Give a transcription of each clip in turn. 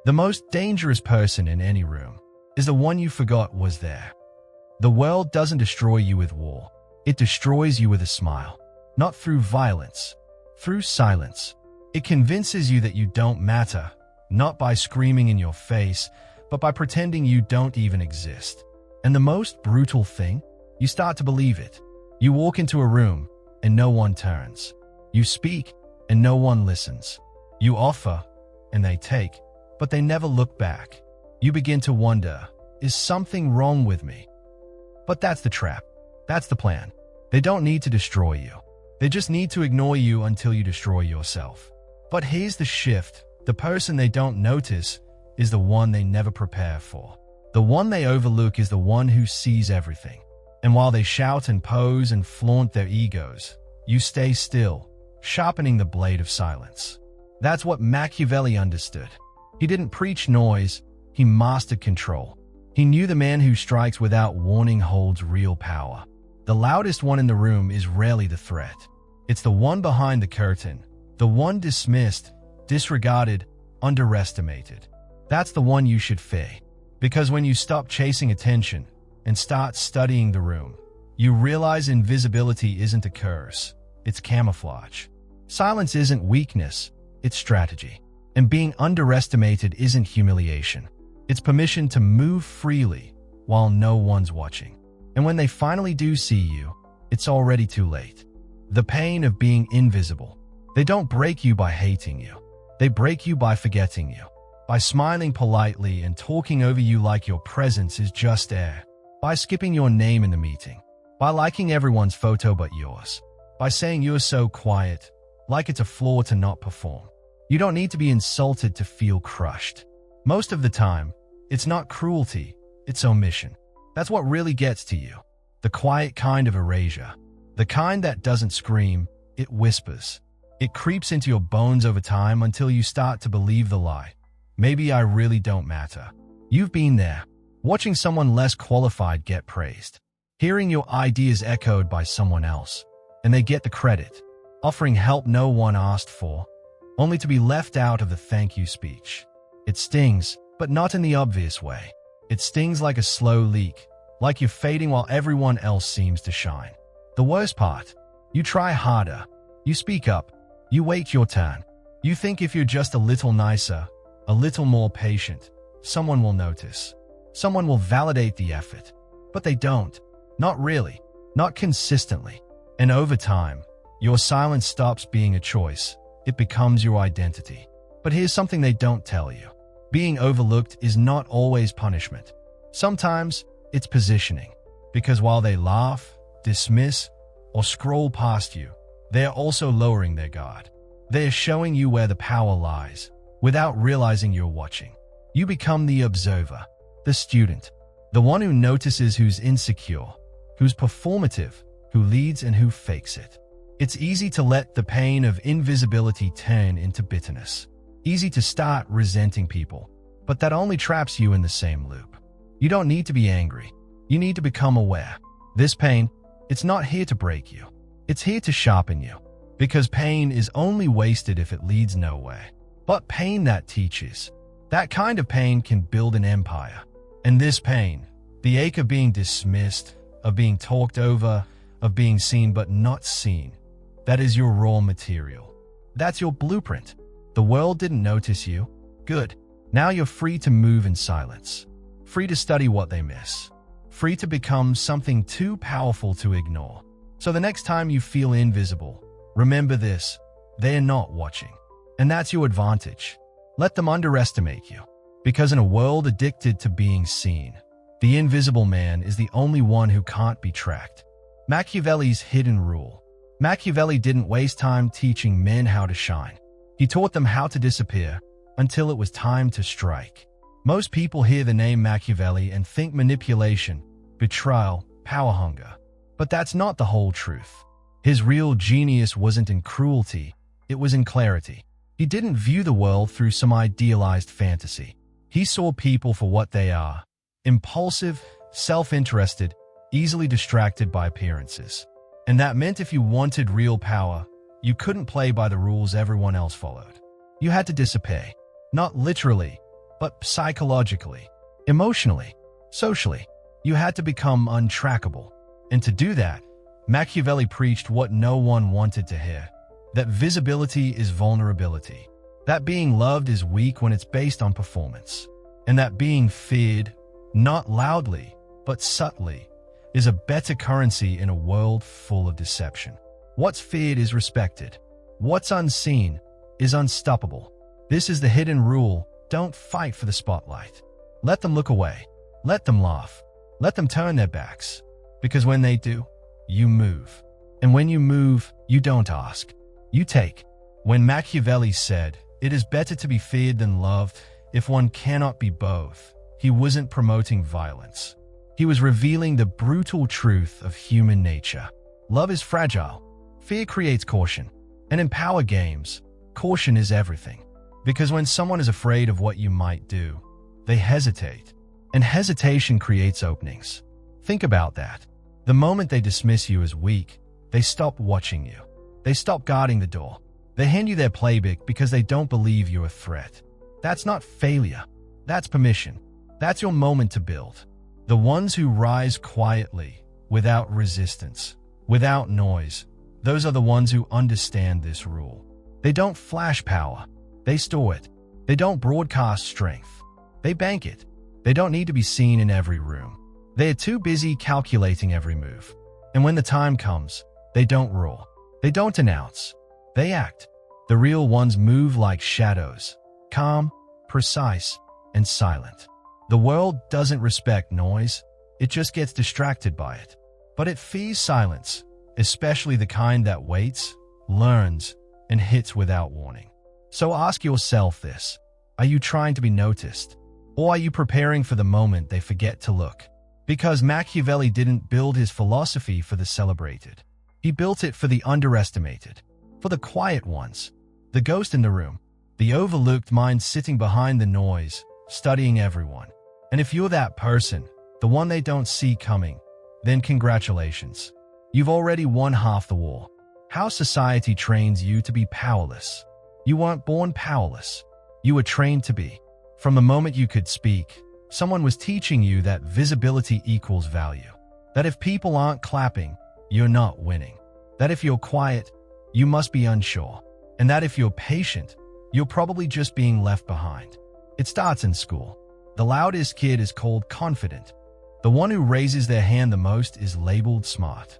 The most dangerous person in any room is the one you forgot was there. The world doesn't destroy you with war. It destroys you with a smile. Not through violence, through silence. It convinces you that you don't matter, not by screaming in your face, but by pretending you don't even exist. And the most brutal thing, you start to believe it. You walk into a room and no one turns. You speak and no one listens. You offer and they take, but they never look back. You begin to wonder, is something wrong with me? But that's the trap. That's the plan. They don't need to destroy you. They just need to ignore you until you destroy yourself. But here's the shift. The person they don't notice is the one they never prepare for. The one they overlook is the one who sees everything. And while they shout and pose and flaunt their egos, you stay still, sharpening the blade of silence. That's what Machiavelli understood. He didn't preach noise, he mastered control. He knew the man who strikes without warning holds real power. The loudest one in the room is rarely the threat. It's the one behind the curtain, the one dismissed, disregarded, underestimated. That's the one you should fear. Because when you stop chasing attention and start studying the room, you realize invisibility isn't a curse, it's camouflage. Silence isn't weakness, it's strategy. And being underestimated isn't humiliation. It's permission to move freely while no one's watching. And when they finally do see you, it's already too late. The pain of being invisible. They don't break you by hating you. They break you by forgetting you. By smiling politely and talking over you like your presence is just air. By skipping your name in the meeting. By liking everyone's photo but yours. By saying you're so quiet, like it's a flaw to not perform. You don't need to be insulted to feel crushed. Most of the time, it's not cruelty, it's omission. That's what really gets to you. The quiet kind of erasure. The kind that doesn't scream, it whispers. It creeps into your bones over time until you start to believe the lie. Maybe I really don't matter. You've been there, watching someone less qualified get praised. Hearing your ideas echoed by someone else. And they get the credit. Offering help no one asked for, only to be left out of the thank you speech. It stings, but not in the obvious way. It stings like a slow leak, like you're fading while everyone else seems to shine. The worst part, you try harder, you speak up, you wait your turn. You think if you're just a little nicer, a little more patient, someone will notice. Someone will validate the effort. But they don't. Not really. Not consistently. And over time, your silence stops being a choice. It becomes your identity. But here's something they don't tell you. Being overlooked is not always punishment. Sometimes it's positioning. Because while they laugh, dismiss, or scroll past you, they are also lowering their guard. They are showing you where the power lies, without realizing you're watching. You become the observer, the student, the one who notices who's insecure, who's performative, who leads and who fakes it. It's easy to let the pain of invisibility turn into bitterness. Easy to start resenting people, but that only traps you in the same loop. You don't need to be angry. You need to become aware. This pain, it's not here to break you. It's here to sharpen you. Because pain is only wasted if it leads nowhere. But pain that teaches, that kind of pain can build an empire. And this pain, the ache of being dismissed, of being talked over, of being seen but not seen, that is your raw material. That's your blueprint. The world didn't notice you. Good. Now you're free to move in silence. Free to study what they miss. Free to become something too powerful to ignore. So the next time you feel invisible, remember this, they're not watching. And that's your advantage. Let them underestimate you. Because in a world addicted to being seen, the invisible man is the only one who can't be tracked. Machiavelli's hidden rule. Machiavelli didn't waste time teaching men how to shine. He taught them how to disappear until it was time to strike. Most people hear the name Machiavelli and think manipulation, betrayal, power hunger. But that's not the whole truth. His real genius wasn't in cruelty, it was in clarity. He didn't view the world through some idealized fantasy. He saw people for what they are. Impulsive, self-interested, easily distracted by appearances. And that meant if you wanted real power, you couldn't play by the rules everyone else followed. You had to disappear. Not literally, but psychologically, emotionally, socially, you had to become untrackable. And to do that, Machiavelli preached what no one wanted to hear, that visibility is vulnerability, that being loved is weak when it's based on performance, and that being feared, not loudly, but subtly, is a better currency in a world full of deception. What's feared is respected. What's unseen is unstoppable. This is the hidden rule. Don't fight for the spotlight. Let them look away. Let them laugh. Let them turn their backs. Because when they do, you move. And when you move, you don't ask. You take. When Machiavelli said, "It is better to be feared than loved if one cannot be both," he wasn't promoting violence. He was revealing the brutal truth of human nature. Love is fragile. Fear creates caution. And in power games, caution is everything. Because when someone is afraid of what you might do, they hesitate. And hesitation creates openings. Think about that. The moment they dismiss you as weak, they stop watching you. They stop guarding the door. They hand you their playbook because they don't believe you're a threat. That's not failure. That's permission. That's your moment to build. The ones who rise quietly, without resistance, without noise, those are the ones who understand this rule. They don't flash power. They store it. They don't broadcast strength. They bank it. They don't need to be seen in every room. They are too busy calculating every move. And when the time comes, they don't roar. They don't announce. They act. The real ones move like shadows, calm, precise, and silent. The world doesn't respect noise. It just gets distracted by it. But it fears silence, especially the kind that waits, learns, and hits without warning. So ask yourself this. Are you trying to be noticed? Or are you preparing for the moment they forget to look? Because Machiavelli didn't build his philosophy for the celebrated. He built it for the underestimated, for the quiet ones, the ghost in the room, the overlooked mind sitting behind the noise, studying everyone. And if you're that person, the one they don't see coming, then congratulations. You've already won half the war. How society trains you to be powerless. You weren't born powerless. You were trained to be. From the moment you could speak, someone was teaching you that visibility equals value. That if people aren't clapping, you're not winning. That if you're quiet, you must be unsure. And that if you're patient, you're probably just being left behind. It starts in school. The loudest kid is called confident. The one who raises their hand the most is labeled smart.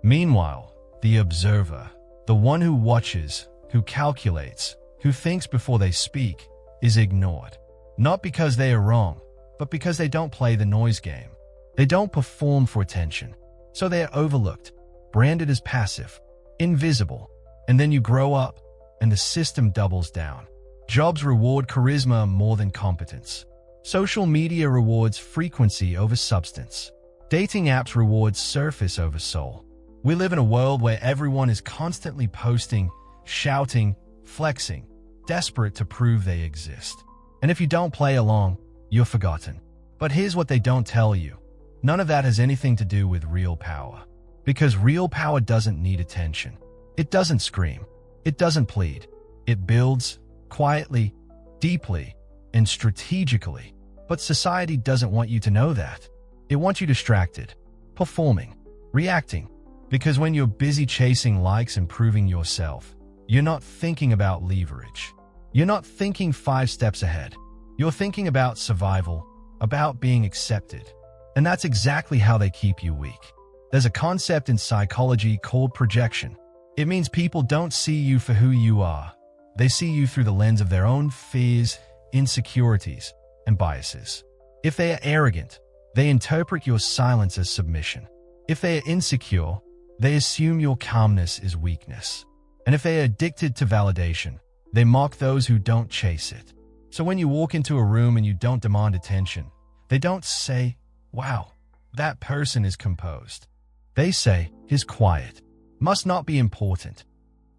Meanwhile, the observer, the one who watches, who calculates, who thinks before they speak, is ignored. Not because they are wrong, but because they don't play the noise game. They don't perform for attention. So they are overlooked, branded as passive, invisible. And then you grow up, and the system doubles down. Jobs reward charisma more than competence. Social media rewards frequency over substance. Dating apps reward surface over soul. We live in a world where everyone is constantly posting, shouting, flexing, desperate to prove they exist. And if you don't play along, you're forgotten. But here's what they don't tell you. None of that has anything to do with real power. Because real power doesn't need attention. It doesn't scream. It doesn't plead. It builds, quietly, deeply, and strategically. But society doesn't want you to know that. It wants you distracted, performing, reacting. Because when you're busy chasing likes and proving yourself, you're not thinking about leverage. You're not thinking 5 steps ahead. You're thinking about survival, about being accepted. And that's exactly how they keep you weak. There's a concept in psychology called projection. It means people don't see you for who you are. They see you through the lens of their own fears, insecurities, and biases. If they are arrogant, they interpret your silence as submission. If they are insecure, they assume your calmness is weakness. And if they are addicted to validation, they mock those who don't chase it. So when you walk into a room and you don't demand attention, they don't say, "Wow, that person is composed." They say, "He's quiet. Must not be important."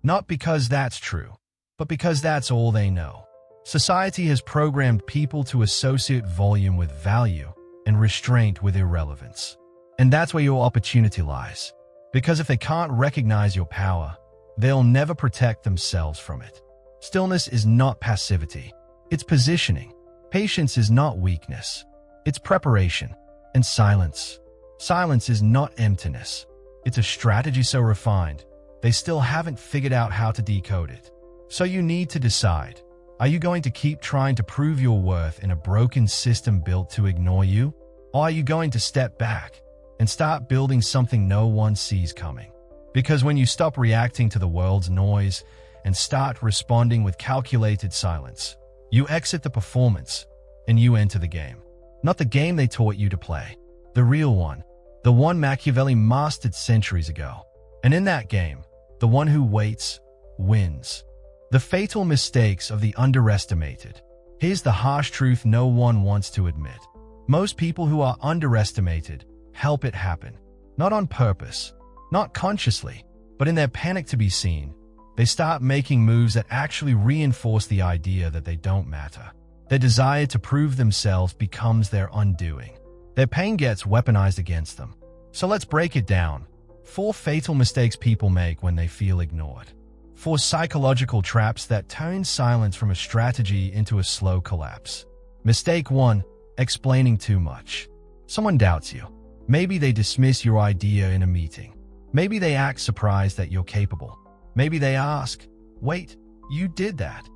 Not because that's true, but because that's all they know. Society has programmed people to associate volume with value and restraint with irrelevance. And that's where your opportunity lies. Because if they can't recognize your power, they'll never protect themselves from it. Stillness is not passivity. It's positioning. Patience is not weakness. It's preparation. And silence. Silence is not emptiness. It's a strategy so refined, they still haven't figured out how to decode it. So you need to decide. Are you going to keep trying to prove your worth in a broken system built to ignore you? Or are you going to step back and start building something no one sees coming? Because when you stop reacting to the world's noise and start responding with calculated silence, you exit the performance and you enter the game. Not the game they taught you to play. The real one. The one Machiavelli mastered centuries ago. And in that game, the one who waits wins. The fatal mistakes of the underestimated. Here's the harsh truth no one wants to admit. Most people who are underestimated help it happen. Not on purpose, not consciously, but in their panic to be seen, they start making moves that actually reinforce the idea that they don't matter. Their desire to prove themselves becomes their undoing. Their pain gets weaponized against them. So let's break it down. 4 fatal mistakes people make when they feel ignored. 4 psychological traps that turn silence from a strategy into a slow collapse. Mistake 1. Explaining too much. Someone doubts you. Maybe they dismiss your idea in a meeting. Maybe they act surprised that you're capable. Maybe they ask, "Wait, you did that?"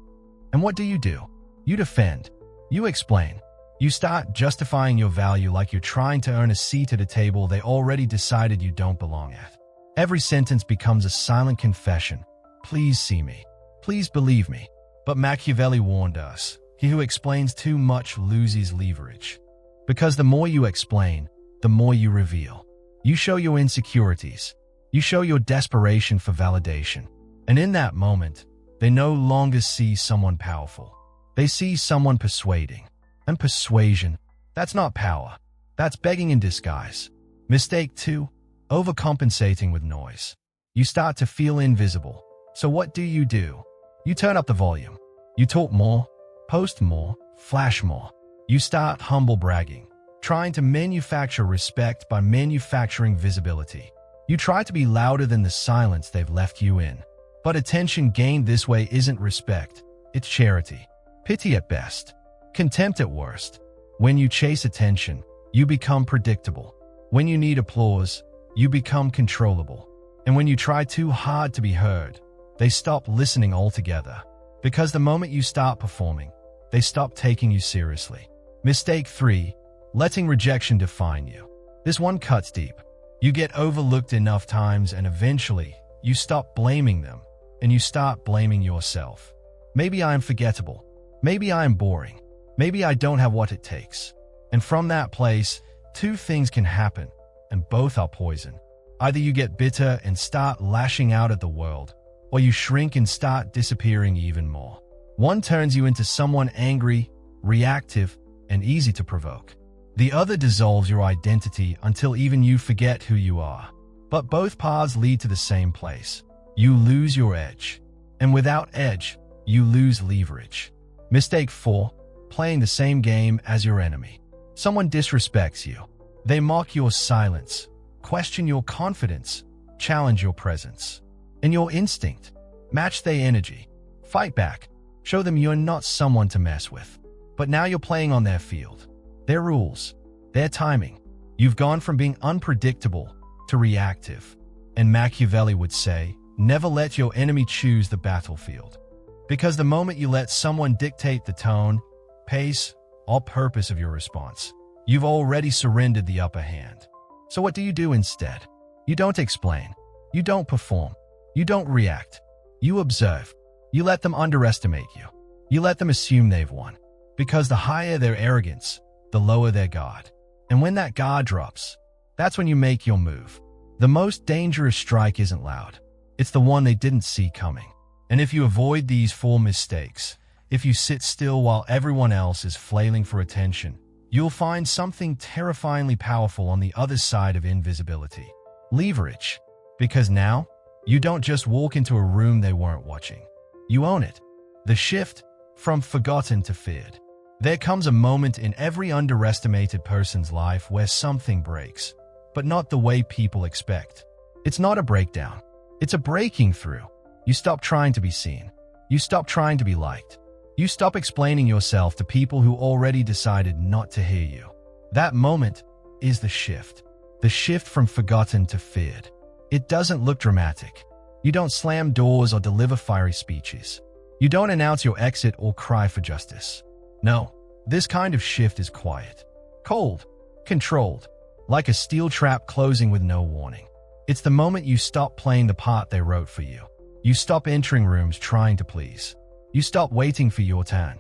And what do? You defend. You explain. You start justifying your value like you're trying to earn a seat at a table they already decided you don't belong at. Every sentence becomes a silent confession. Please see me. Please believe me. But Machiavelli warned us, he who explains too much loses leverage. Because the more you explain, the more you reveal. You show your insecurities. You show your desperation for validation. And in that moment, they no longer see someone powerful. They see someone persuading. And persuasion, that's not power. That's begging in disguise. Mistake 2. Overcompensating with noise. You start to feel invisible. So what do? You turn up the volume. You talk more, post more, flash more. You start humble bragging, trying to manufacture respect by manufacturing visibility. You try to be louder than the silence they've left you in. But attention gained this way isn't respect. It's charity. Pity at best. Contempt at worst. When you chase attention, you become predictable. When you need applause, you become controllable. And when you try too hard to be heard, they stop listening altogether. Because the moment you start performing, they stop taking you seriously. Mistake 3. Letting rejection define you. This one cuts deep. You get overlooked enough times and eventually, you stop blaming them and you start blaming yourself. Maybe I am forgettable. Maybe I am boring. Maybe I don't have what it takes. And from that place, 2 things can happen, and both are poison. Either you get bitter and start lashing out at the world, or you shrink and start disappearing even more. One turns you into someone angry, reactive, and easy to provoke. The other dissolves your identity until even you forget who you are. But both paths lead to the same place. You lose your edge. And without edge, you lose leverage. Mistake 4. Playing the same game as your enemy. Someone disrespects you. They mock your silence, question your confidence, challenge your presence. And your instinct. Match their energy. Fight back. Show them you're not someone to mess with. But now you're playing on their field. Their rules. Their timing. You've gone from being unpredictable to reactive. And Machiavelli would say, never let your enemy choose the battlefield. Because the moment you let someone dictate the tone, pace, or purpose of your response, you've already surrendered the upper hand. So what do you do instead? You don't explain. You don't perform. You don't react. You observe. You let them underestimate you. You let them assume they've won. Because the higher their arrogance, the lower their guard. And when that guard drops, that's when you make your move. The most dangerous strike isn't loud. It's the one they didn't see coming. And if you avoid these 4 mistakes, if you sit still while everyone else is flailing for attention, you'll find something terrifyingly powerful on the other side of invisibility. Leverage. Because now, you don't just walk into a room they weren't watching. You own it. The shift from forgotten to feared. There comes a moment in every underestimated person's life where something breaks, but not the way people expect. It's not a breakdown. It's a breaking through. You stop trying to be seen. You stop trying to be liked. You stop explaining yourself to people who already decided not to hear you. That moment is the shift. The shift from forgotten to feared. It doesn't look dramatic. You don't slam doors or deliver fiery speeches. You don't announce your exit or cry for justice. No, this kind of shift is quiet, cold, controlled, like a steel trap closing with no warning. It's the moment you stop playing the part they wrote for you. You stop entering rooms trying to please. You stop waiting for your turn.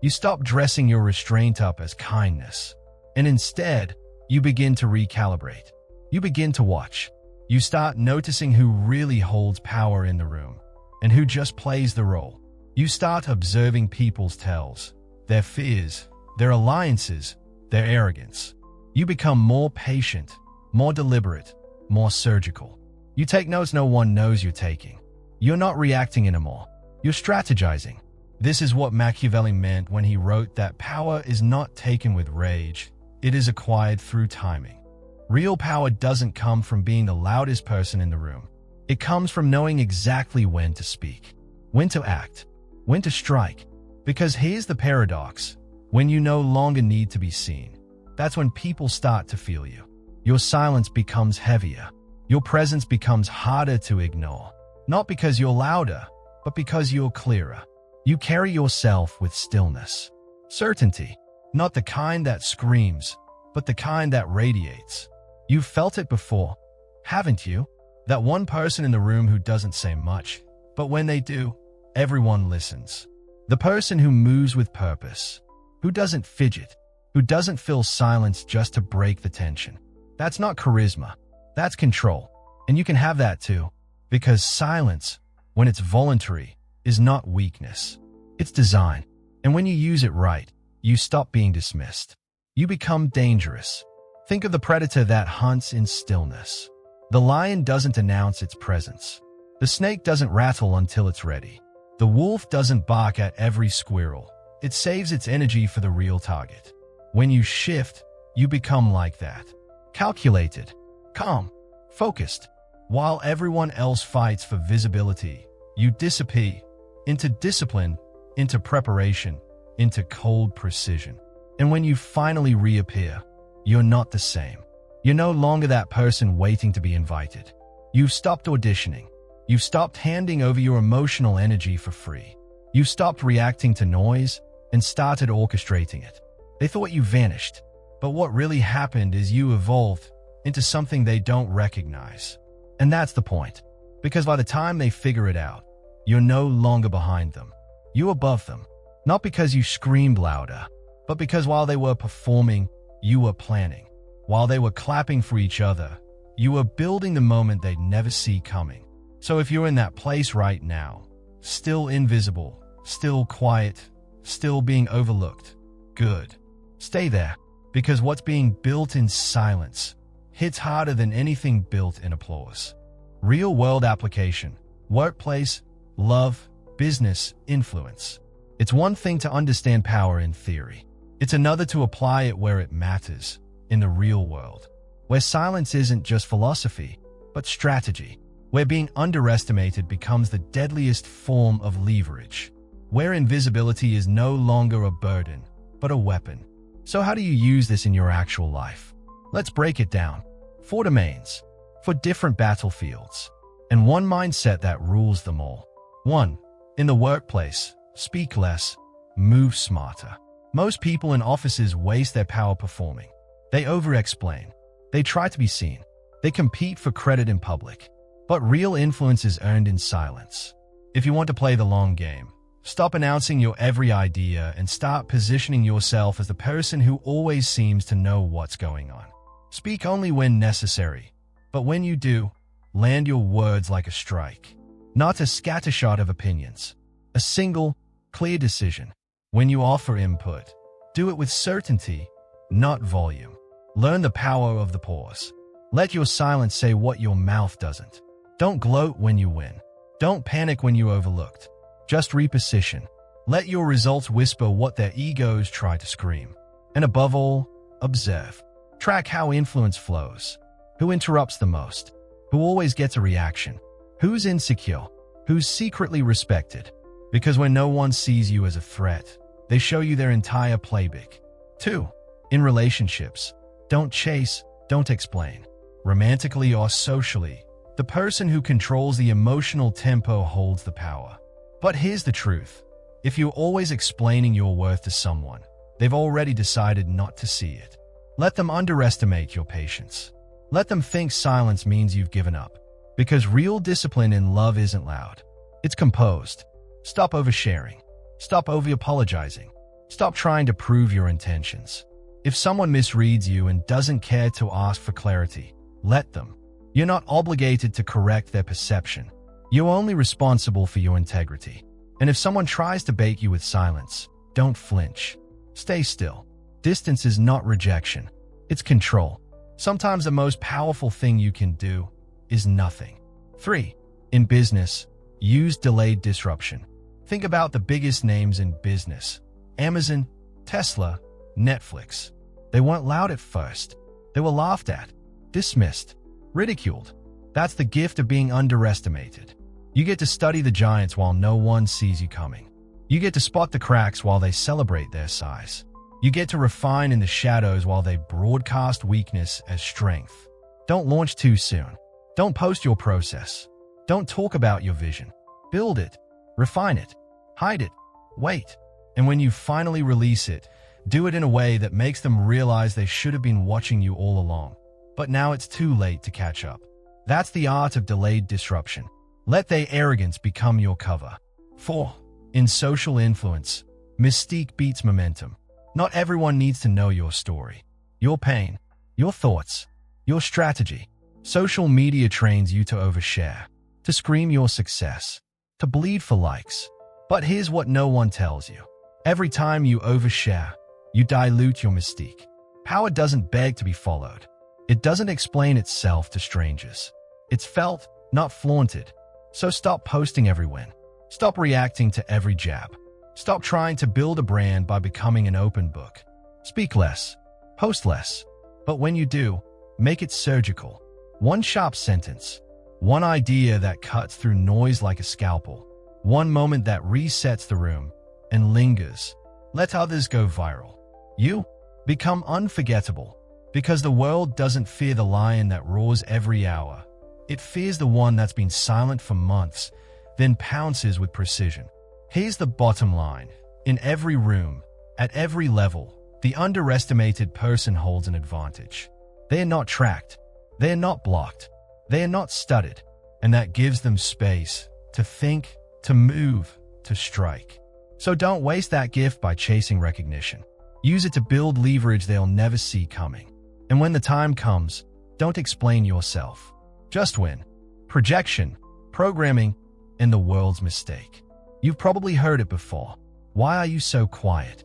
You stop dressing your restraint up as kindness. And instead, you begin to recalibrate. You begin to watch. You start noticing who really holds power in the room and who just plays the role. You start observing people's tells, their fears, their alliances, their arrogance. You become more patient, more deliberate, more surgical. You take notes no one knows you're taking. You're not reacting anymore. You're strategizing. This is what Machiavelli meant when he wrote that power is not taken with rage. It is acquired through timing. Real power doesn't come from being the loudest person in the room. It comes from knowing exactly when to speak, when to act, when to strike. Because here's the paradox. When you no longer need to be seen, that's when people start to feel you. Your silence becomes heavier. Your presence becomes harder to ignore. Not because you're louder, but because you're clearer. You carry yourself with stillness. Certainty. Not the kind that screams, but the kind that radiates. You've felt it before, haven't you? That one person in the room who doesn't say much, but when they do, everyone listens. The person who moves with purpose, who doesn't fidget, who doesn't fill silence just to break the tension. That's not charisma, that's control. And you can have that too, because silence, when it's voluntary, is not weakness. It's design. And when you use it right, you stop being dismissed. You become dangerous. Think of the predator that hunts in stillness. The lion doesn't announce its presence. The snake doesn't rattle until it's ready. The wolf doesn't bark at every squirrel. It saves its energy for the real target. When you shift, you become like that. Calculated, calm, focused. While everyone else fights for visibility, you disappear into discipline, into preparation, into cold precision. And when you finally reappear, you're not the same. You're no longer that person waiting to be invited. You've stopped auditioning. You've stopped handing over your emotional energy for free. You've stopped reacting to noise and started orchestrating it. They thought you vanished, but what really happened is you evolved into something they don't recognize. And that's the point, because by the time they figure it out, you're no longer behind them. You're above them, not because you screamed louder, but because while they were performing, you were planning. While they were clapping for each other, you were building the moment they'd never see coming. So if you're in that place right now, still invisible, still quiet, still being overlooked, good. Stay there, because what's being built in silence hits harder than anything built in applause. Real-world application, workplace, love, business, influence. It's one thing to understand power in theory. It's another to apply it where it matters, in the real world, where silence isn't just philosophy, but strategy, where being underestimated becomes the deadliest form of leverage, where invisibility is no longer a burden, but a weapon. So how do you use this in your actual life? Let's break it down. 4 domains, for different battlefields, and one mindset that rules them all. 1. In the workplace, speak less, move smarter. Most people in offices waste their power performing. They over-explain. They try to be seen. They compete for credit in public. But real influence is earned in silence. If you want to play the long game, stop announcing your every idea and start positioning yourself as the person who always seems to know what's going on. Speak only when necessary, but when you do, land your words like a strike, not a scattershot of opinions. A single, clear decision. When you offer input, do it with certainty, not volume. Learn the power of the pause. Let your silence say what your mouth doesn't. Don't gloat when you win. Don't panic when you're overlooked. Just reposition. Let your results whisper what their egos try to scream. And above all, observe. Track how influence flows. Who interrupts the most? Who always gets a reaction? Who's insecure? Who's secretly respected? Because when no one sees you as a threat, they show you their entire playbook. 2. In relationships, don't chase, don't explain. Romantically or socially, the person who controls the emotional tempo holds the power. But here's the truth. If you're always explaining your worth to someone, they've already decided not to see it. Let them underestimate your patience. Let them think silence means you've given up. Because real discipline in love isn't loud. It's composed. Stop oversharing. Stop over-apologizing. Stop trying to prove your intentions. If someone misreads you and doesn't care to ask for clarity, let them. You're not obligated to correct their perception. You're only responsible for your integrity. And if someone tries to bait you with silence, don't flinch. Stay still. Distance is not rejection. It's control. Sometimes the most powerful thing you can do is nothing. 3. In business, use delayed disruption. Think about the biggest names in business. Amazon, Tesla, Netflix. They weren't loud at first. They were laughed at, dismissed, ridiculed. That's the gift of being underestimated. You get to study the giants while no one sees you coming. You get to spot the cracks while they celebrate their size. You get to refine in the shadows while they broadcast weakness as strength. Don't launch too soon. Don't post your process. Don't talk about your vision. Build it. Refine it. Hide it. Wait. And when you finally release it, do it in a way that makes them realize they should have been watching you all along. But now it's too late to catch up. That's the art of delayed disruption. Let their arrogance become your cover. 4. In social influence, mystique beats momentum. Not everyone needs to know your story, your pain, your thoughts, your strategy. Social media trains you to overshare, to scream your success, to bleed for likes. But here's what no one tells you. Every time you overshare, you dilute your mystique. Power doesn't beg to be followed. It doesn't explain itself to strangers. It's felt, not flaunted. So stop posting every win. Stop reacting to every jab. Stop trying to build a brand by becoming an open book. Speak less. Post less. But when you do, make it surgical. One sharp sentence. One idea that cuts through noise like a scalpel. One moment that resets the room and lingers. Let others go viral. You become unforgettable because the world doesn't fear the lion that roars every hour. It fears the one that's been silent for months, then pounces with precision. Here's the bottom line. In every room, at every level, the underestimated person holds an advantage. They are not tracked. They are not blocked. They are not studied. And that gives them space to think, to move, to strike. So don't waste that gift by chasing recognition. Use it to build leverage they'll never see coming. And when the time comes, don't explain yourself. Just win. Projection, programming, and the world's mistake. You've probably heard it before. Why are you so quiet?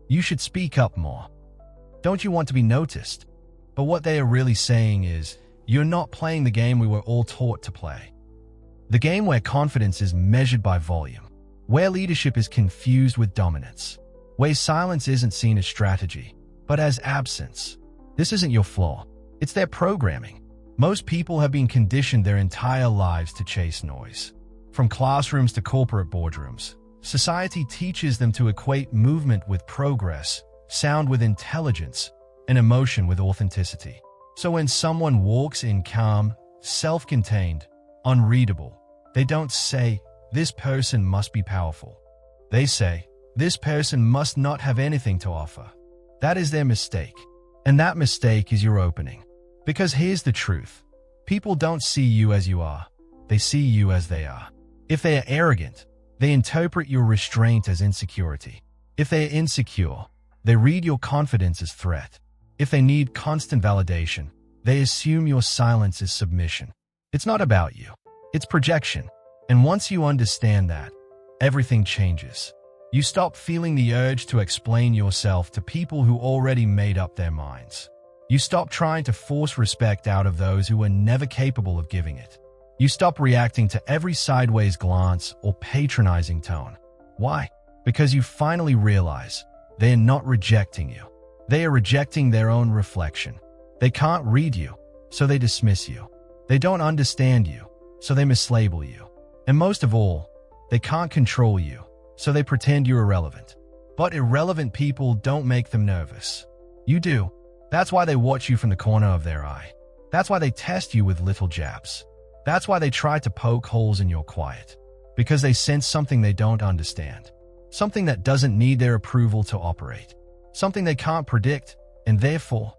You should speak up more. Don't you want to be noticed? But what they are really saying is, you're not playing the game we were all taught to play. The game where confidence is measured by volume, where leadership is confused with dominance, where silence isn't seen as strategy, but as absence. This isn't your flaw. It's their programming. Most people have been conditioned their entire lives to chase noise. From classrooms to corporate boardrooms, society teaches them to equate movement with progress, sound with intelligence, and emotion with authenticity. So when someone walks in calm, self-contained, unreadable, they don't say, "This person must be powerful." They say, "This person must not have anything to offer." That is their mistake. And that mistake is your opening. Because here's the truth. People don't see you as you are. They see you as they are. If they are arrogant, they interpret your restraint as insecurity. If they are insecure, they read your confidence as threat. If they need constant validation, they assume your silence is submission. It's not about you. It's projection. And once you understand that, everything changes. You stop feeling the urge to explain yourself to people who already made up their minds. You stop trying to force respect out of those who were never capable of giving it. You stop reacting to every sideways glance or patronizing tone. Why? Because you finally realize they are not rejecting you. They are rejecting their own reflection. They can't read you, so they dismiss you. They don't understand you, so they mislabel you. And most of all, they can't control you, so they pretend you're irrelevant. But irrelevant people don't make them nervous. You do. That's why they watch you from the corner of their eye. That's why they test you with little jabs. That's why they try to poke holes in your quiet. Because they sense something they don't understand. Something that doesn't need their approval to operate. Something they can't predict, and therefore,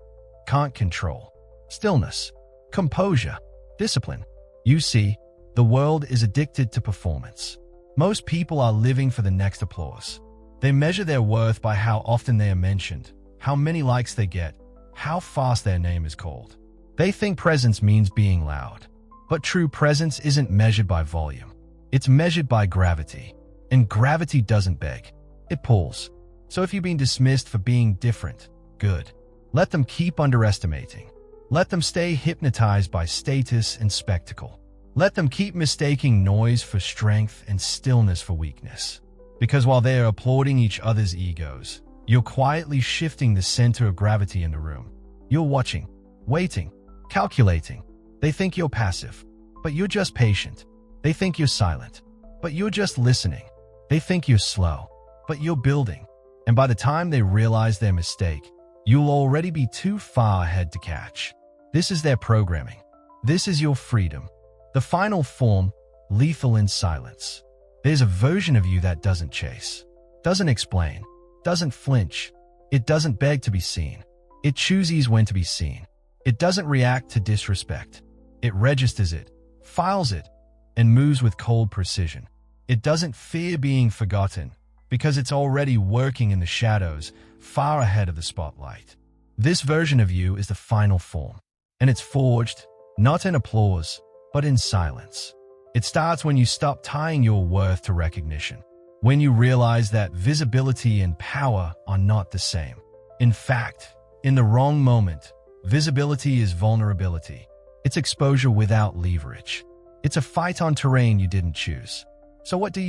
can't control. Stillness, composure, discipline. You see, the world is addicted to performance. Most people are living for the next applause. They measure their worth by how often they are mentioned, how many likes they get, how fast their name is called. They think presence means being loud. But true presence isn't measured by volume. It's measured by gravity. And gravity doesn't beg. It pulls. So if you've been dismissed for being different, good. Let them keep underestimating. Let them stay hypnotized by status and spectacle. Let them keep mistaking noise for strength and stillness for weakness. Because while they are applauding each other's egos, you're quietly shifting the center of gravity in the room. You're watching, waiting, calculating. They think you're passive, but you're just patient. They think you're silent, but you're just listening. They think you're slow, but you're building. And by the time they realize their mistake, you'll already be too far ahead to catch. This is their programming. This is your freedom. The final form, lethal in silence. There's a version of you that doesn't chase, doesn't explain, doesn't flinch. It doesn't beg to be seen. It chooses when to be seen. It doesn't react to disrespect. It registers it, files it, and moves with cold precision. It doesn't fear being forgotten because it's already working in the shadows, far ahead of the spotlight. This version of you is the final form, and it's forged, not in applause, but in silence. It starts when you stop tying your worth to recognition, when you realize that visibility and power are not the same. In fact, in the wrong moment, visibility is vulnerability. It's exposure without leverage. It's a fight on terrain you didn't choose. So what do?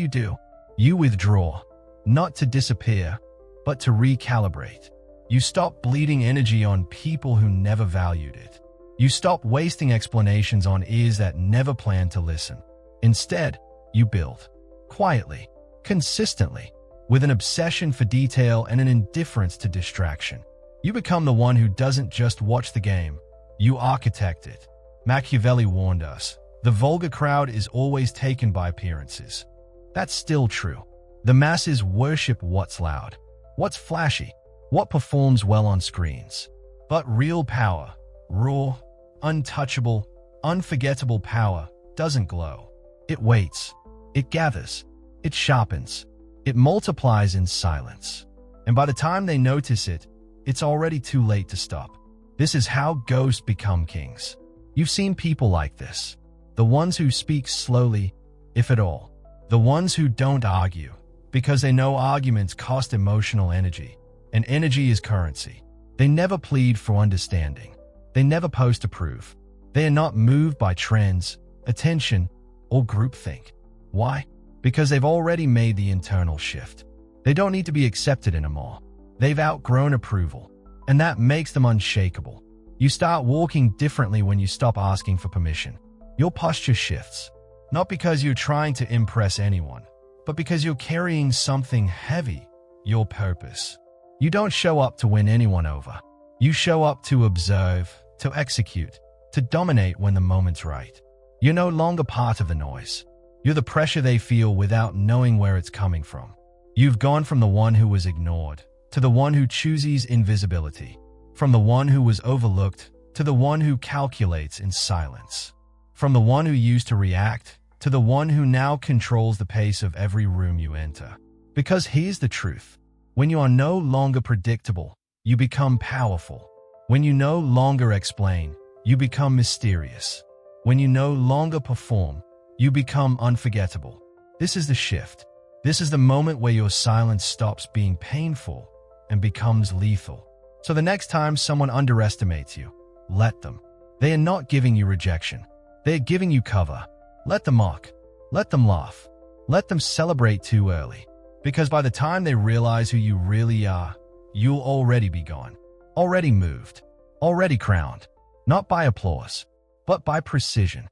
You withdraw, not to disappear, but to recalibrate. You stop bleeding energy on people who never valued it. You stop wasting explanations on ears that never planned to listen. Instead, you build. Quietly, consistently, with an obsession for detail and an indifference to distraction. You become the one who doesn't just watch the game, you architect it. Machiavelli warned us, the vulgar crowd is always taken by appearances. That's still true. The masses worship what's loud, what's flashy, what performs well on screens. But real power, raw, untouchable, unforgettable power, doesn't glow. It waits. It gathers. It sharpens. It multiplies in silence. And by the time they notice it, it's already too late to stop. This is how ghosts become kings. You've seen people like this. The ones who speak slowly, if at all. The ones who don't argue, because they know arguments cost emotional energy, and energy is currency. They never plead for understanding. They never pose to prove. They are not moved by trends, attention, or groupthink. Why? Because they've already made the internal shift. They don't need to be accepted anymore. They've outgrown approval, and that makes them unshakable. You start walking differently when you stop asking for permission. Your posture shifts, not because you're trying to impress anyone, but because you're carrying something heavy, your purpose. You don't show up to win anyone over. You show up to observe, to execute, to dominate when the moment's right. You're no longer part of the noise. You're the pressure they feel without knowing where it's coming from. You've gone from the one who was ignored to the one who chooses invisibility, from the one who was overlooked to the one who calculates in silence, from the one who used to react to the one who now controls the pace of every room you enter. Because here's the truth. When you are no longer predictable, you become powerful. When you no longer explain, you become mysterious. When you no longer perform, you become unforgettable. This is the shift. This is the moment where your silence stops being painful and becomes lethal. So the next time someone underestimates you, let them. They are not giving you rejection. They are giving you cover. Let them mock. Let them laugh. Let them celebrate too early. Because by the time they realize who you really are, you'll already be gone. Already moved. Already crowned. Not by applause, but by precision.